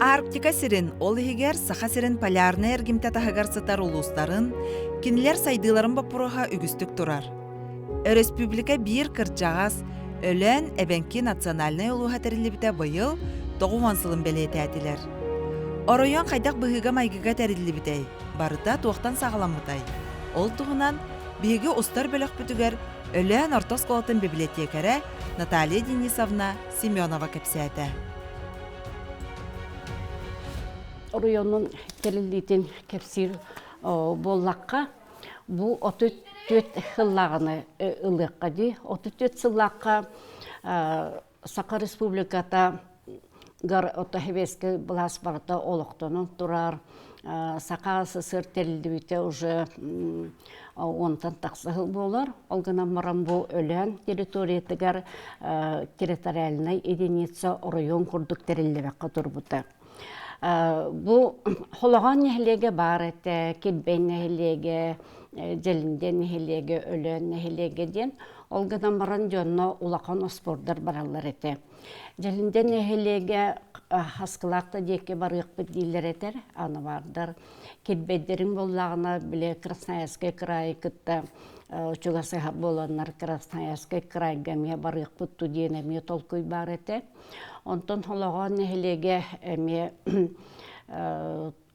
Арктика сирин, ол егер саха сирин полярны эргимте тахагар сытар улустарын, кинилер сайдыларын бапуруха үгістік турар. Республика бир кырджагас, өлен эбенки национальный улуха тәрілібіте байыл 9 сылын белеті әтілер. Оройон қайдақ бұғыға майгыға тәрілібітей, барыта туақтан сағаламытай. Ол туғынан биһиги устар бөлөк бүтүгер өлөн ортос колотун библиотекаре Наталья Денисовна Семенова кепсәтә. Районун терилитин кепсир боллакка бу 34 хыллагыны ылыкка ди 34 сыллакка Сака республиката гар отахевеске блас барта олоктонун турар Сака СССР терилдибите уже онтан таксыл болар. Олгана марамбу өлен территориятыгар территориальная единица район курдук терилдибекка турбута. Бу холаган нехлеге бар эте, килбен нехлеге, желинден нехлеге, өлен нехлеге ден. Олгана маран жонно улақан спорттар баралар эте. Желинден нехлеге хаскылакта деке барык бит дилер этер, аны бардар. Килбеддерин боллагына биле Красноярский край кытта чугасы боланнар Красноярский крайга ме барык бит тудене ме толкуй бар эте. Онтон холаган нехлеге эме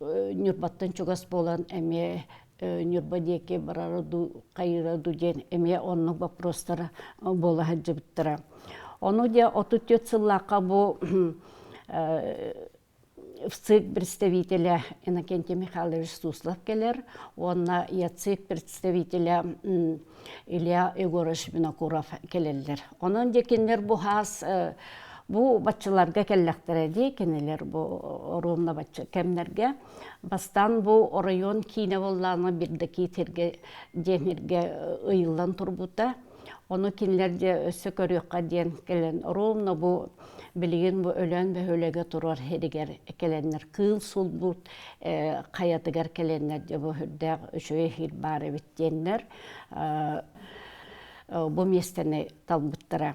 нюрбаттан чугас болан эме нюрбадеке бараруду кайраду ден эме онну вопростар бола хаджыбыттыра. Ону де 34 сыллакка бу ЦИК представителя Иннокентий Михайлович Суслов келер, онна я ЦИК представителя Илья Егорович Винокуров келелер. Онун декенлер бу хас бу батчыларга келлектер эди, кенелер бу румна батчы кемнерге. Бастан бу район кине болланы бирдеки терге денерге ыйылдан турбута. Оны кинлерде өссө көрөкка ден келен румна бу билген бу өлөн бөлөгө турар херигер келеннер кыл сул бут каятыгар келеннер де бу хүрдө өшө хир бары биттеннер бу местени талбыттыра.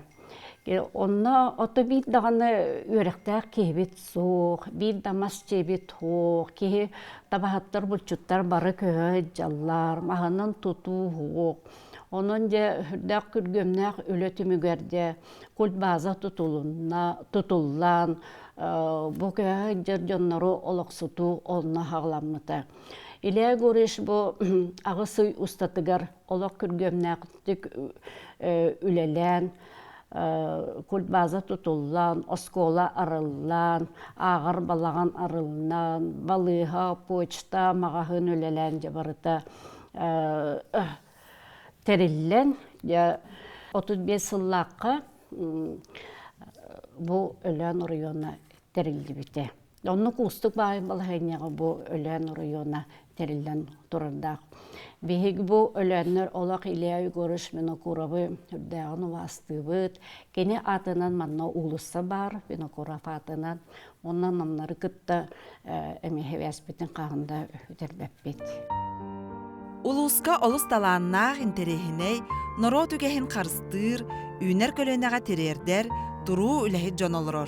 Онна ото бит даганы өрөктөр кебит сук, бит дамас чебит хук, ки табахаттар булчуттар бары көй жаллар, маханын туту хук. Onun de hürdək kürgümnək ülötümügərdə kült baza tutullan, bu köy jörjonları olaqsutu olna hağlamlıta. İle görüş bu ağısı ustatıgar olaq kürgümnək ülelən, kült baza tutullan, oskola arıllan, ağır balağan arıllan, balığa, poçta, mağahın ülelən jabarıta. Terillen ya 35 sıllıqqa bu ölen rayona terildi bite. Onu kustuk bayım balahaynağı bu ölen rayona terillen turardaq. Bihig bu ölenler olaq iliyay görüş Vinokurov'ı hürdağını vastıbıt. Keni atınan manna ulusa bar Vinokurov atınan. Ondan namları kıtta emeheves bitin qağında hüterbep Улуска олус талааннаах интерехиней норо түгехин қарыстыр, үйнер көлөнеға терердер, туруу үлэхит жонолорор.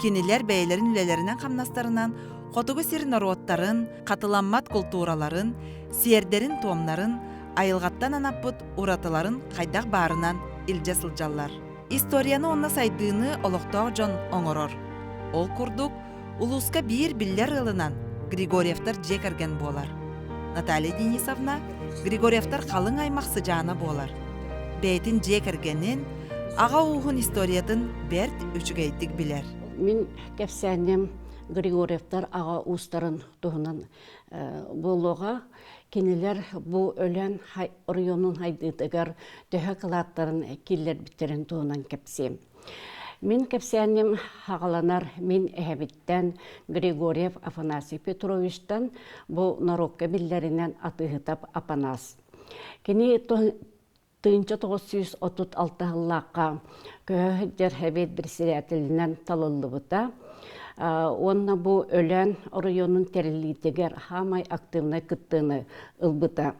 Кинилер бәйлерин үлелеринен қамнастарынан, қотугу сир нороттарын, қатыламмат культураларын, сиердерин томнарын, айылғаттан анаппыт уратыларын қайдақ барынан илже сылжаллар. Историяны онна сайдыыны олықтау жон оңорор. Ол курдук, улуска бир биллер ылынан Григорьевтар жекерген болар. Наталья Денисовна Григорьевтар қалың аймақ сыжаны болар. Бәйтін жекергенін, аға уғын историятын бәрт үчігейттік білер. Мен кәпсәнем Григорьевтар аға ұстарын тұғынан болуға, кенелер бұл өлен районын хайдыдығар төһі қылаттарын келер біттерін тұғынан кәпсем. Мен кәпсәнем хағаланар мен әбіттен Григорьев Афанасий Петровичтан бұл нарокка биллерінен атығытап апанас. Кені 1936 ғыллаққа көһіттер әбет бірсіретілінен талылы бұта. Онна бұл өлен районын тәрілітігер хамай активны күттіні ұлбыта.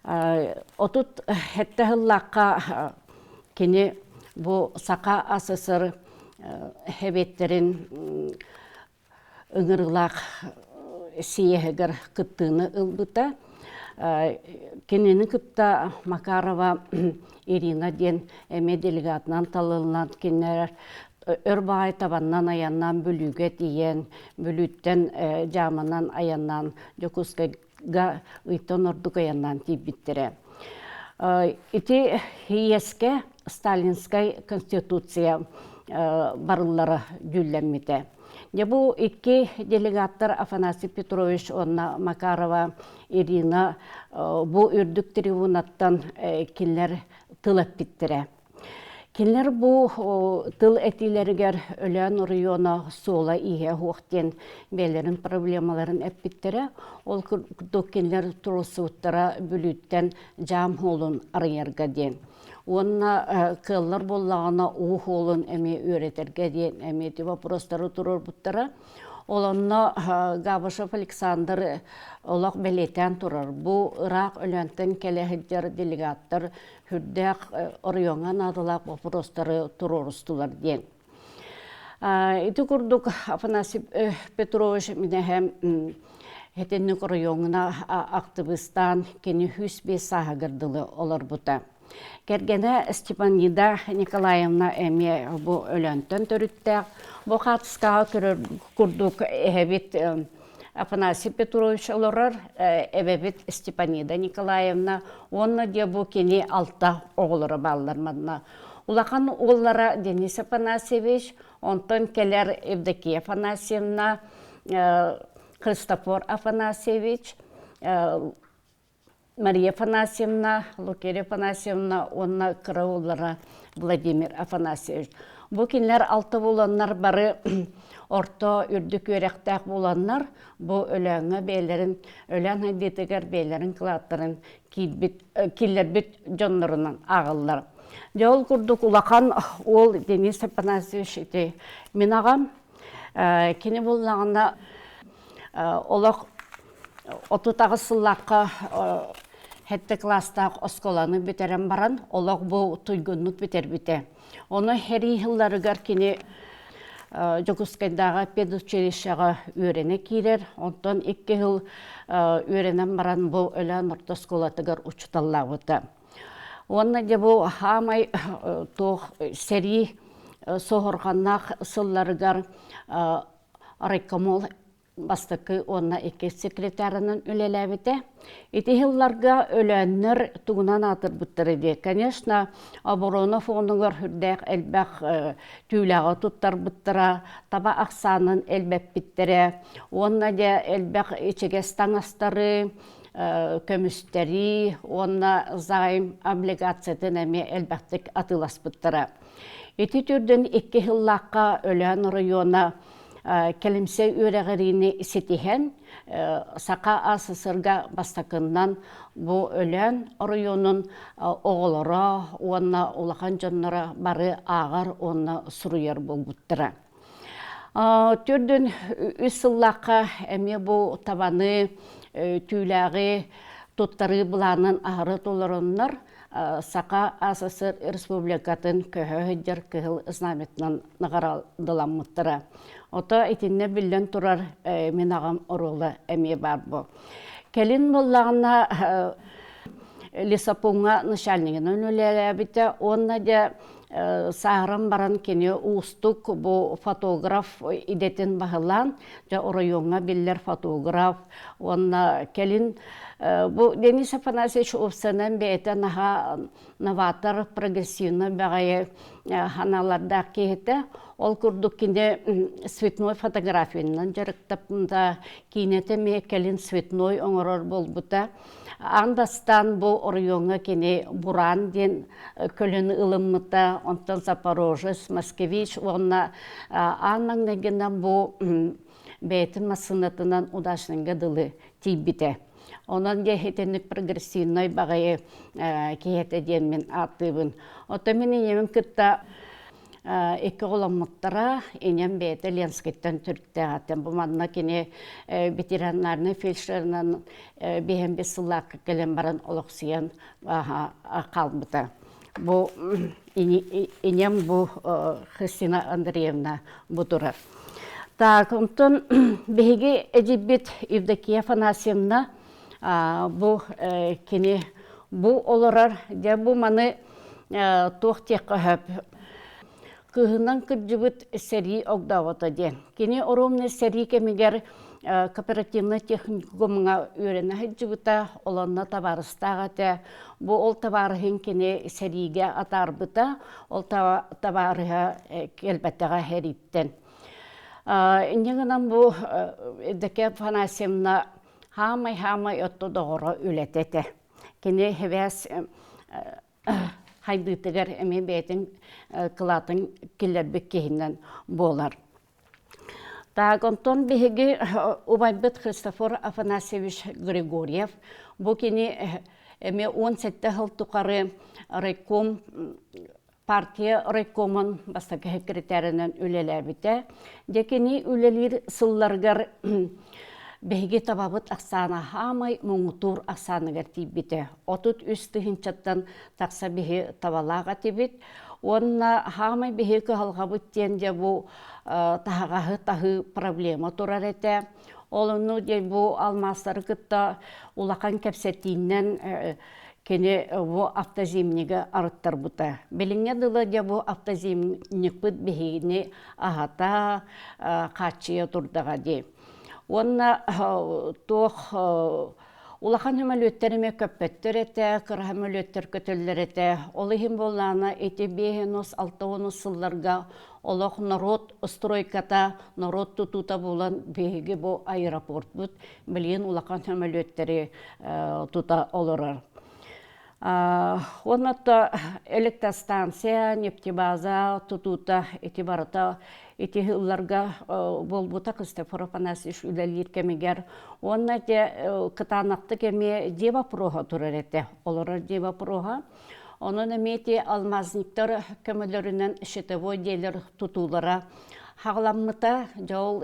37 ғыллаққа кені bu Saka СССР hebetlerin ыңырылақ сиехегер кыттыны ылбыта. Кенені кытта Макарова Ирина ден эме делегатынан талылынан кенер өрбағай табаннан аяннан бүліге тиен, бүліттен жаманан аяннан, жокускайга ыйтон ордук аяннан тибиттері. Ити хиеске Сталинскай конституция барылары жүлләммете. Бұл iki делегаттар Афанасий Петрович, онна Макарова, Ирина бұл үрдік трибунаттан келер тылып биттірі. Келер бұл тыл әтилергер өлән района сола ihe хоқтен бәлерін проблемаларын әппіттірі. Ол күрдік келер тұрысы ұттара бүліттен жам холын арыярға ден. Онна кыллар боллағына ух олын әме өретерге ден, әме де вопростары тұрыр бұттыра. Оланна Габышев Александр олақ бәлетен тұрыр. Бұл Ирақ өләнтен кәләхеттер делегаттар хүрдәк орионған адылақ вопростары тұрырыстылар ден. Иті күрдік Афанасий Петрович мінәхәм хетеннік орионғына активистан кені 105 сағығырдылы олар бұта. Кергене Степанида Николаевна әме бұл өләнтен түріттәк. Бұл қатысқаға күрдік әбет Афанасий Петрович оларар, әбет Степанида Николаевна. Онна де бұл кені алта оғылары балылармадына. Улақан олара Денис Афанасьевич, онтан келер Евдокия Афанасьевна, Христофор Афанасьевич, Мария Афанасьевна, Лукерия Афанасьевна, онна кыраулара Владимир Афанасьевич. Бұл кенлер алты боланнар бары орта үрдік өректәк боланнар, бұл өләңі бейлерін, өләң әдетігер бейлерін кылаттарын келер біт жонларынан ағылдар. Жол күрдік улақан ол Денис Афанасьевич ете. Мен ағам, кені болағында олақ 30 сыллаққа хетті кластақ осколаны бітерен баран, олақ бұл тұйгынлық бітер біте. Оны хәрі жылларығар кені Жокускайдағы педучилищаға өрене кейдер. Онтан 2 жыл өренен баран бұл өлән орта сколатығар ұчыталлағыты. Онна де бұл хамай тоқ сәрі соғырғаннақ сылларығар арайкамол бастықы онна 2 секретарының өлеләбіті. Эти жылларға өләннер туғынан атыр бұттыр еді. Конечно, оборона фонығыр хүрдәк әлбәқ түйләға тұттар бұттыра, таба ақсанын әлбәк біттірі, онна де әлбәқ ечегес таңастары, көмістері, онна зайым облигациятын әме әлбәқтік атылас бұттыра. Эти түрден 2 жыллаққа өлән района келімсе өрәғіріне сетихен, сақа асысырға бастақыннан бұл өлән районын оғылыра, онна улақан жонлары бары ағар, онна сұруер бұл бұттыра. Түрдің үсіллаққа әме бұл табаны түйләғі тұттары бұланын ағыры толырынлар, Сақа АССР Республикатын көһөһөддер кыһыл ызнаметнан нығаралдыламмыттыра. Ота итинне билен турар мен ағам орулы әме бар бұл. Келин боллағына лесопунға начальнигінің өлеләбіті, онна де сағыран баран кене ұстық бұл фотограф идетін бағылан, орайонға білдер фотограф, онна келин бұл Денис Афанасьевич опсанан бәйті новатор прогрессивны бағайы ханаларда кейті. Ол күрдік кенде светной фотографияның жарықтапында кейнеті ме келін светной оңырыр бол бұта. Андастан бұл орайонға кене Буран ден көлін ылыммыта, онтан Запорожец, Москвич, онна аннаңнагенен бұл бәйтін масынатынан удашныңға дылы тейбіте. Онан де хетенік прогрессивной бағайы кейеті ден мен аттыбын. Ота мен енемін күтті екі оламыттара енем бәйті Ленскеттен түрікті атын. Бұл мадына кене ветеранларны фельдшерінен бейін бес сыллақ келен баран олықсиян қалбыта. Бұл енем бұл Христина Андреевна бұтырар. Так, онтон беги эдибит Евдокия Афанасьевна бу кини бу олорар де бу маны туох тек көһөп. Кыһынан кырдьыбыт сери огдавата де. Кини оромны сери кемигер кооперативный техникумга үйренэ хэджибыта олонна табарыстага те. Бу ол табарыхын кини сериге атарбыта, ол табарыха келбеттага хериттен. Иннегенан бу Евдокия Афанасьевна хамай отто доғыра үлетете. Кені хевес хайдытыгар эме бәйтін кылатын келербек кейінен болар. Так, онтон беги убайбыт Христофор Афанасьевич Григорьев. Бу кені эме 17 хыл туқары райком партия райкомын бастакы секретарынан үлеләбіте. Декені үлелер сылларгар беги табабыт ақсана хамай мұңытур ақсаныгар тиббите. Отут үсті хинчаттан тақса беги табалаға тибит. Онна хамай беги кығалға бүттенде бұ тағы проблема турар әте. Олыну де бұ алмастары күтті улақан кәпсетінен кені бұ автозимнеге арыттар бұта. Беліңе дылы де бұ автозимнек бұд бегіне ағата қатшия тұрдыға де. Онна тоқ улахан хөмөлөттеріме көппеттер әті, қыр хөмөлөттер көтілдер әті. Олығын болана әті бейхенос 6-10 сылларға олық народ стройката, народ тұтута болан бейге бұл аэропорт бұд. Білген улахан хөмөлөттері тұта олырар. Оннатта электростанция, нефтебаза тұтута әті барыта эти хылларга болбута Христофор Афанасьевич үлелер кемегер. Онна те кытанақты кеме дева прога турар әте. Олар дева прога. Onun emeti алмазниктар көмөлөрүнөн щитовой дейлер тутулара хагламмыта жол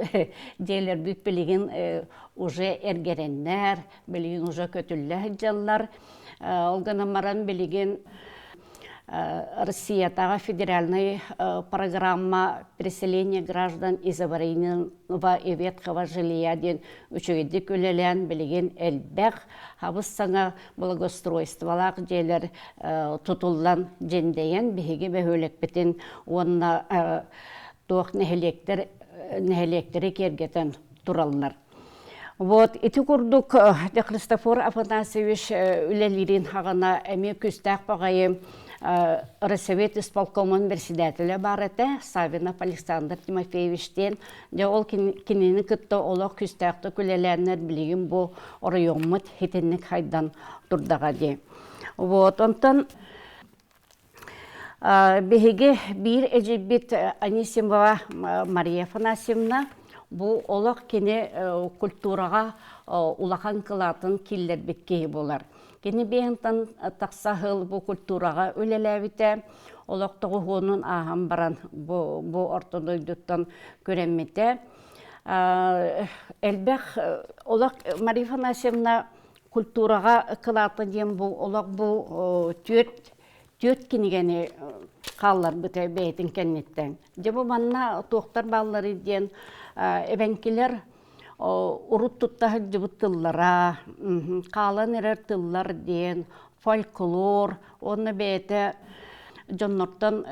дейлер бүт билеген уже эргереннер, билеген уже көтүллер жаллар. Олганамаран билеген Россиятағы федеральная программа переселения граждан из аварийного и ветхого жилья ден үчігеді көлелен білген әлбәқ хабыз саңа благоустройстволақ дейлер тұтылдан жендейен бігеге бәхөлек бітін онына тоқ нәхелектері кергетен тұралылар. Вот, эти курдук Христофор Афанасьевич үлелерин хағана әме күстәқ бағайым Росовет исполкомын председателя бар әті, Савинов Александр Тимофеевичтен, ол кенені күтті олық күстәқті күлеләнер білеген бұл орайомыт хетенік хайдан тұрдаға де. Вот, онтан бігеге бір әжебет Анисимова Мария Афанасьевна бұл олық кене культураға улақан кылатын келдер беккей болар. Кені бейінтан тақсағыл бұл культураға өлеләвіте, олықтығы ғонын ағам баран бұл ортодойдыттан көреммете. Әлбәқ, олық Мария Афанасьевна культураға кылаты дем бұл, олық бұл төт кенегені қалар бұты бәйтін кәнеттен. Дебі манна тоқтар баллары ден әбәнкелер урут туттағы жыбыт тыллара, қалан әрер тыллар ден, фольклор, оны бәйті жоннортан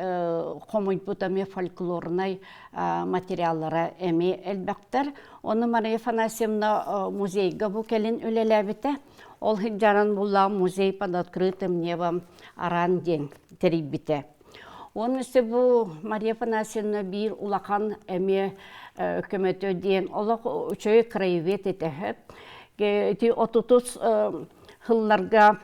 қомой бұтаме фольклорнай материаллара әме әлбәқтер. Оны Мария Афанасьевна музейға бұл кәлін өлеләбіті. Ол жаран бұла музей под открытым небом аран ден терейбіті. Оның үсті бұл Мария Афанасьевна бір улақан әме көмөтө дейін олық үчөй краевед етехіп. Ті отутус хылларға,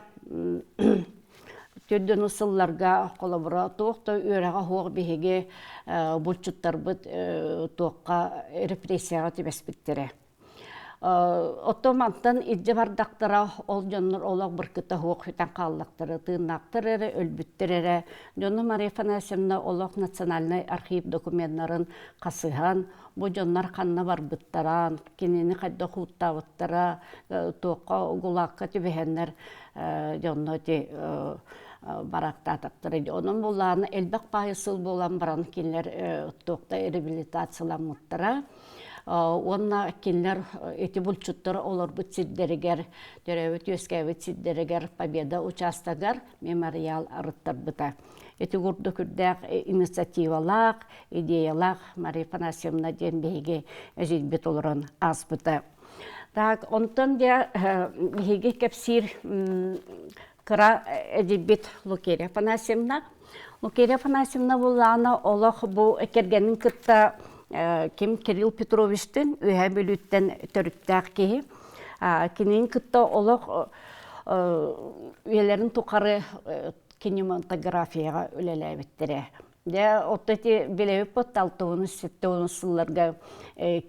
төддіні сылларға қолабыра тоқты өреға хоқ бігеге бұлчуттар бұд тоққа репрессияға тебеспіттері. Оттомантан идже бардақтыра ол жоннор олақ біркіті хоқ хүтен қаллақтыры, тыынақтырыры, өлбіттірері. Жоны Мария Афанасьевна олақ национальный архив документларын қасыған, бұ жоннар қанна бар бұттаран, кенені қайда құттавыттыра, тоққа ғулаққа түбехенлер жонны барақтатықтыр. Onun боланы әлбәк пайысыл болан баран келер тоқта реабилитацияланмыттыра. Онна келер эти бұлчуттыр олар бұт сиддерігер, дөрәвіт өскәвіт сиддерігер победа участагар мемориал арыттар бұта. Эти күрді күрдәк инициативалақ, идеялақ Мария Панасьевна денбеге әжелбет олырын аз бұта. Так, онтан де беге кәпсір кыра әжелбет Лукерия Панасьевна. Лукерия Панасьевна боланы олақ бұл әкергенің күтті Ким Кирилл Петровичтен өйә бөлүттен төрүттәк кейі. Кенен күтті олық өйелерін тұқары кинематографияға өлеләбеттірі. Де оттати білеуіп бұт 6-7 сылларға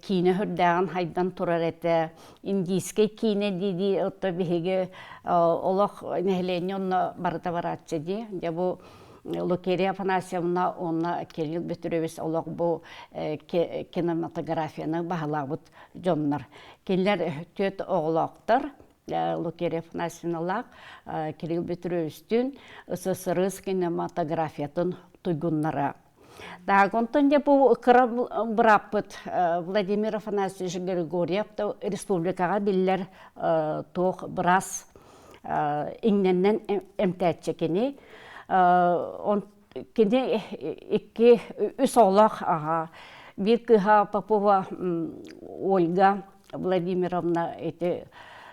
кейіне хүрдәғін хайдан тұрар әті. Индийскай кейіне дейді отта бігеге олық нәхілені онына барыта баратшы де. Де бұл Лукерия Панасьевна, онна Кирилл Петрович олық бұл кинематографияны бағалабыт жоннар. Келер төт оғылақтар, Лукерия Панасьевналақ, Кирилл Петровичтің СССР кинематографиятын тұйгуннара. Дағонтын де бұл қыра бұраппыт Владимир Афанасьевич Григорьев республикаға білер тоқ біраз еңненнен әмтәтчекені. Кене үс олақ бір кыға Попова Ольга Владимировна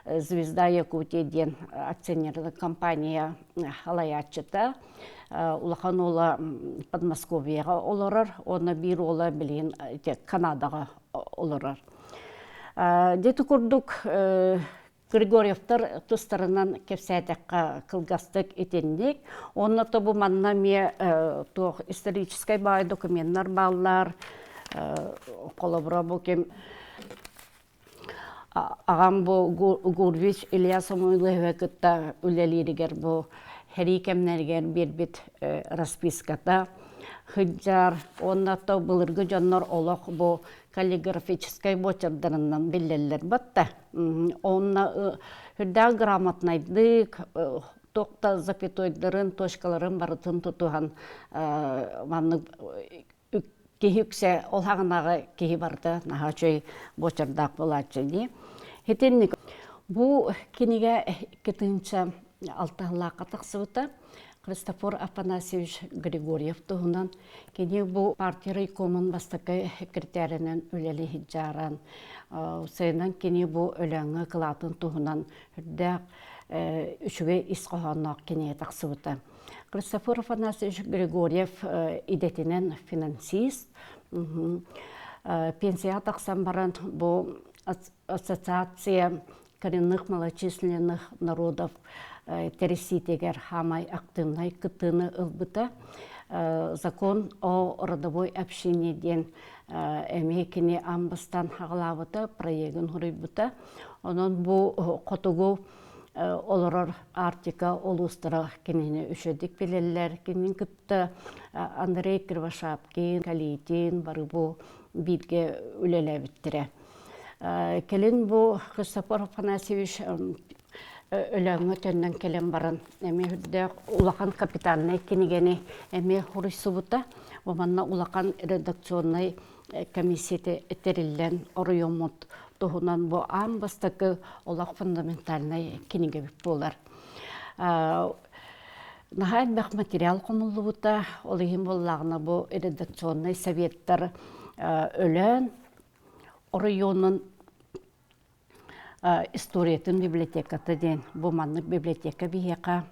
звезда Якутия акционерлік компания халаятчыта. Улахан ола Подмосковияға оларар, оны бір ола білген Канадаға оларар. Деті күрдік Григорьевтар тұстарынан кепсәтәққа қылғастық етендік. Оны тобу манна ме историческай бай документтар баллар, қолабыра бұл кем ағам бұл Гурвич Илья Самойлығы күтті үлелерігер бұл хәри кәмнәргер бербет расписката. Хыджар, оннато былыргы жоннор олық бұл каллиграфическай бочардарынан білелер бітті. Онна хүрді грамотнайдық, тоқта запятойдарын, точкаларын барытын тұтуған кейі үксе олғағынағы кейі барды, наға чөй бочардақ болачы. Хетенник, бұл кенеге кетінші алтағылаққа тақсыбыта. Христофор Афанасьевич Григорьев тұғынан кене бұл партия райкомын бастықы секретарінің өлелі хиджаран. Сайынан кене бұл өлеңі қылатын тұғынан үрдәк үшіге исқоғанақ кене тақсыбыта. Христофор Афанасьевич Григорьев идетінен финансист. Пенсия тақсан баран бұл ассоциация коренных малочисленных народов Тереситегер хамай активной кытыны ылбыта. Закон о родовой общине ден эмекіне амбастан хағылабыта, проегін хұрыбыта. Онын бұл қотугу оларар артика олустыра кенені үшедік белелер. Кенен күтті Андрей Кривошапкин, Калитин, бары бұл бирге үлеләбіттірі. Келін бұл Христофор Афанасьевич өләңі төннен келен барын. Әме хүрді улақан капиталына кенегені әме хұрысы бұта. Оманна улақан редакционный комиссияты әтерілден орыйомыт тұғынан бұл ан бастықы олақ фундаменталына кенеге біп болар. Наға әлбәқ материал қомылы бұта. Олығын болағына бұл редакционный советтар өлән орыйонын историятын библиотекаты ден. Бұл манны библиотека бейеқа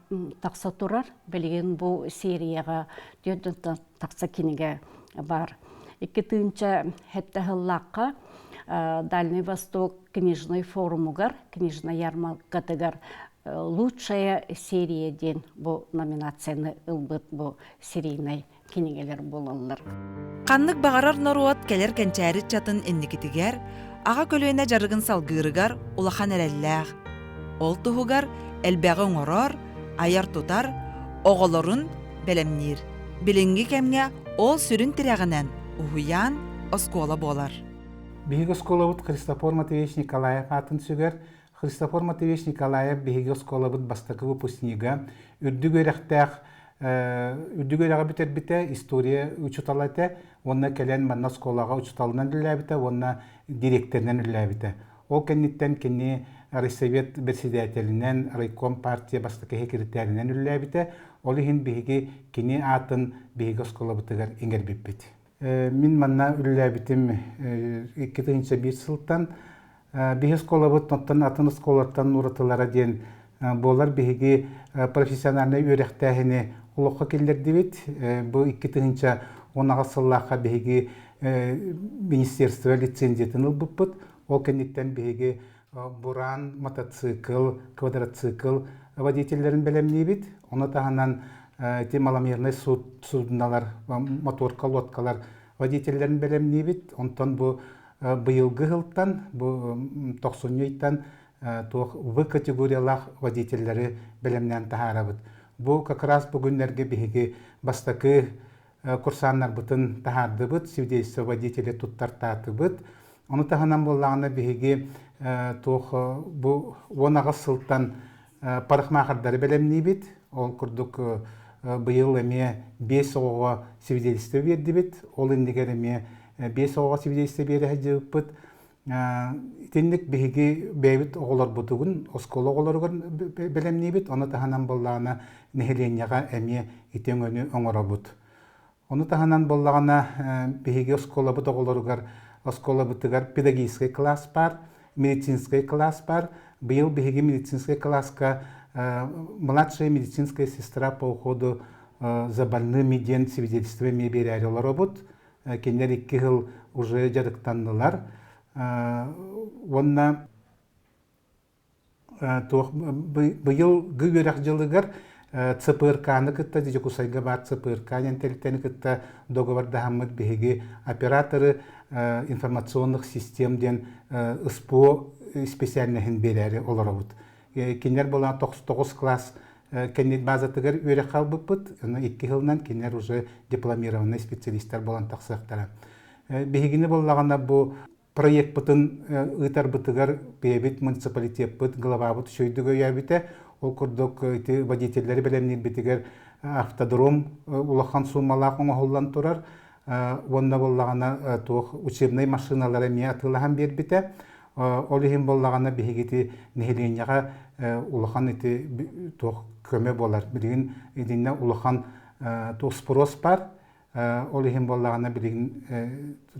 тақса тұрар. Білген бұл серияға дөйдің тақса кенеге бар. Екетінші хәттәғыллаққа Дальний Восток книжный форумугар, книжный ярмаркатыгар лучшая серия ден бұл номинацияны ылбыт бұл серийный кенегелер болалар. Қанлық бағарар наруат келер кәнчәрі чатын энникетігер, аға көлөйіне жарығын салгырыгар улахан әрәлләғ. Ол тұхугар әлбәғі оңырар, аяр тұтар, оғылырын бәлемнер. Білінгі кәмге ол сүрін тірәғінен ұхуян оскола болар. Бейгі осколавыт Христофор Матвеевич Николаев атын сүгер Христофор Матвеевич Николаев биһиги осколабыт бастакы выпускнига үрдүгөрәгә битербите история учуталата, онна келен манна сколага учуталынан үлләбите, онна директорынан үлләбите. Ол кенниттен кенни Райсовет председателинен, райком партия бастакы секретаринен үлләбите, ол ихин биһиги кини атын биһиги осколабытыгар иңербиппит. Мин манна үлләбитим 2001 сылтан биһи осколабыт ноттан атын осколардан уратылара ден болар биһиги профессиональный үрәхтәһине улоққа келдерді бит. Бұл 2010 сыллақа биһиги министерство лицензиятын ылбыппыт. Ол кенниттен биһиги буран, мотоцикл, квадроцикл водительдерин белемни бит. Оны тағынан маломерный судналар, моторка, лодкалар водительдерин белемни бит. Онтан бұл быйылгы жылттан, бұл 90-йттан В категориялах водительдері белемнен тахарабыт. Бұл как раз бүгінлерге биһиги бастакы курсаннар бытын тахарды быт, свидетельство водителя туттар таты быт. Оны таханан боллағына биһиги бұл онағы сылтан парықмақырдары белемни бит. Ол күрдік быйыл эме 5 оға свидетельство берді бит. Ол индигер эме 5 оға свидетельство берді жығып быт. Тенник биһиги бэбит оголор бутугун, осколо оголоргон белемни бит, оны таханан боллағына нехеленияға әме итен өні оңоробут. Оны таханан боллағына биһиги осколо бут оголоргар, осколо бутыгар педагогический класс бар, медицинский класс бар. Быйыл биһиги медицинский класска младшая медицинская сестра по уходу за больными ден свидетельствами берәре олоробут. Кеннер 2 жыл уже жарыктаннылар. Онна быйыл гүгөрәк жылыгар ЦПРК-ны кытта, Дежекусайга бар ЦПРК ентелтені кытта договорда хаммыд биһиги операторы информационных системден СПО специальныхын берәре олоробут. Кеннер болан 99 класс кеннет базатыгар өрі қалбыппыт, 2 жылынан кеннер уже дипломированный специалисттар болан тақсықтара. Биһигини боллағана бұл проект бытын ытар бытыгар бейбит муниципалитет быт глава быт шөйдүгө ябите. Ол курдук водительдери белемнир битигер автодром улахан сумалак оңоллан турар. Онна боллагана тух учебный машиналар эми атылахан бербите. Ол ихин боллагана бихигити нехеленияга улахан ити тух көмө болар. Билигин идинне улахан тух спрос бар. Ол ихин боллагана билигин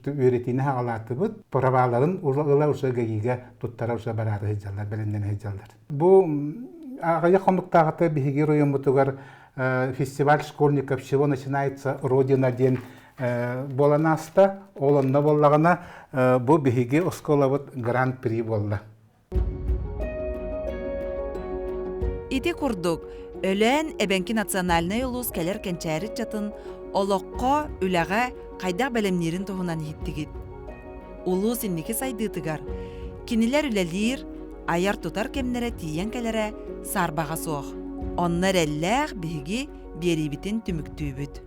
öğretini hağalatı bud. Provaların ula uşa gagiga tuttara uşa bararı hecallar, belenden hecallar. Bu ağaya konduktağıtı bihigi royun butugar фестиваль школьников, с чего начинается Родина ден боланаста, оланна боллагана бу бихиги осколавыт гран-при болла. Ити курдук, өлен эбенки национальный улус келер кенчәрі чатын олоққа үләға қайдақ бәлемнерін тоғынан еттігід. Улус иннекі сайдытыгар, кинилер үләлер, аяр тутар кемнері тиен кәлері сарбаға соқ. Оннар әлләғ бігі беребітін түміктүй бүд.